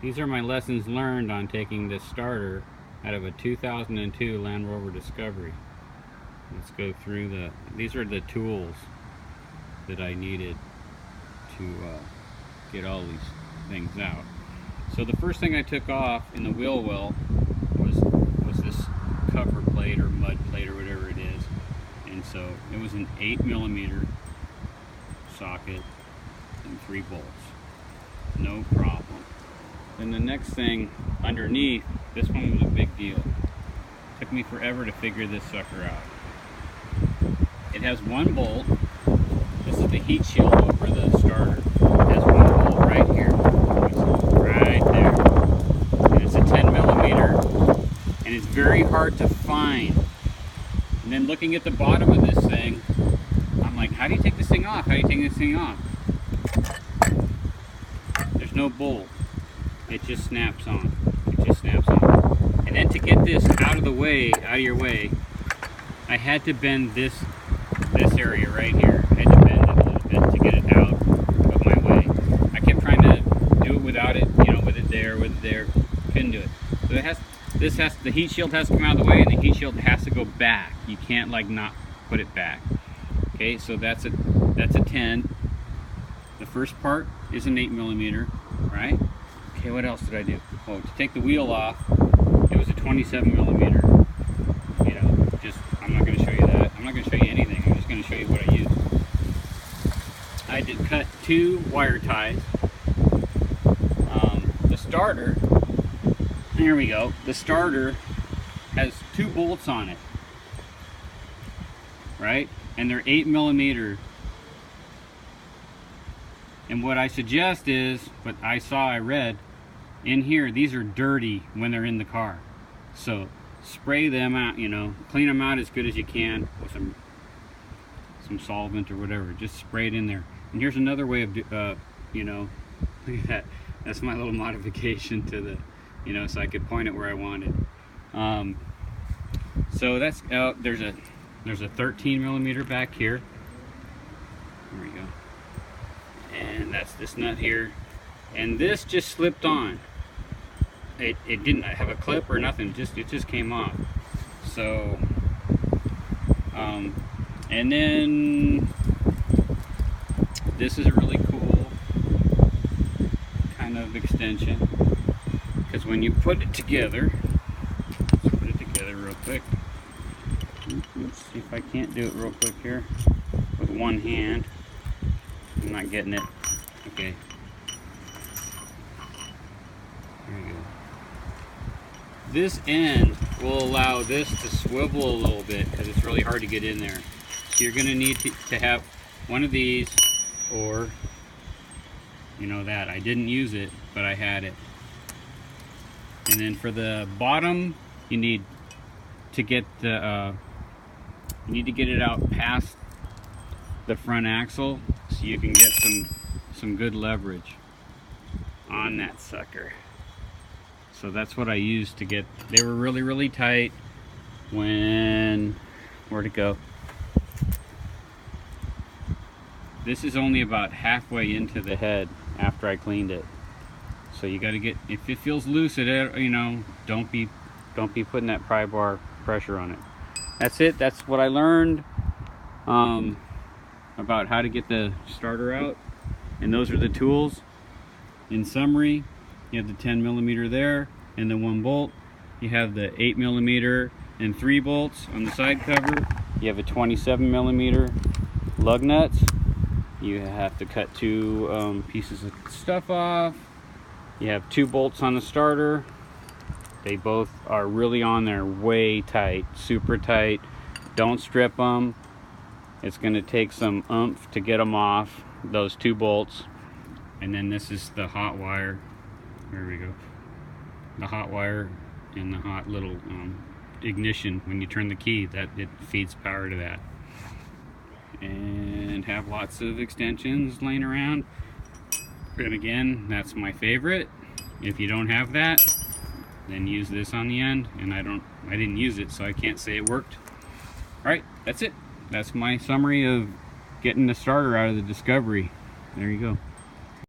These are my lessons learned on taking this starter out of a 2002 Land Rover Discovery. Let's go through these are the tools that I needed to get all these things out. So the first thing I took off in the wheel well was this cover plate or mud plate or whatever it is. And so it was an 8mm socket and 3 bolts. No problem. Then the next thing underneath, this one was a big deal. Took me forever to figure this sucker out. It has 1 bolt. This is the heat shield over the starter. It has 1 bolt right here. Right there. And it's a 10mm. And it's very hard to find. And then looking at the bottom of this thing, I'm like, how do you take this thing off? How do you take this thing off? There's no bolt. It just snaps on. It just snaps on. And then to get this out of the way, out of your way, I had to bend this area right here. I had to bend it a little bit to get it out of my way. I kept trying to do it without it, you know, with it there. Couldn't do it. So the heat shield has to come out of the way, and the heat shield has to go back. You can't like not put it back. Okay, so that's a 10. The first part is an 8mm, right? Okay, what else did I do? Oh, to take the wheel off, it was a 27mm. You know, I'm not going to show you that. I'm not going to show you anything. I'm just going to show you what I used. I did cut 2 wire ties. The starter, here we go. The starter has 2 bolts on it, right? And they're 8mm. And what I suggest is, what I read in here, these are dirty when they're in the car. So spray them out, you know, clean them out as good as you can with some solvent or whatever. Just spray it in there. And here's another way of, you know, look at that. That's my little modification to the, you know, so I could point it where I wanted. So that's there's a 13mm back here. There we go. And that's this nut here, and this just slipped on. It didn't have a clip or nothing. It just came off. So and then this is a really cool kind of extension, because when you put it together, let's put it together real quick. Let's see if I can't do it real quick here with one hand. I'm not getting it. Okay. There we go. This end will allow this to swivel a little bit because it's really hard to get in there. So you're going to need to have one of these, or, you know, that. I didn't use it, but I had it. And then for the bottom, you need to get the it out past the front axle, so you can get some good leverage on that sucker. So that's what I used to get. They were really tight when, where'd it go? This is only about halfway into the head after I cleaned it. So you got to get, if it feels loose, you know, don't be putting that pry bar pressure on it. That's it. That's what I learned about how to get the starter out, and those are the tools. In summary, you have the 10mm there and the 1 bolt. You have the 8mm and 3 bolts on the side cover. You have a 27mm lug nuts. You have to cut 2 pieces of stuff off. You have 2 bolts on the starter. They both are really on there, way tight, super tight. Don't strip them. It's going to take some oomph to get them off, those 2 bolts. And then this is the hot wire. There we go. The hot wire and the hot little ignition. When you turn the key, that it feeds power to that. And have lots of extensions laying around. And again, that's my favorite. If you don't have that, then use this on the end. And I didn't use it, so I can't say it worked. All right, that's it. That's my summary of getting the starter out of the Discovery. There you go.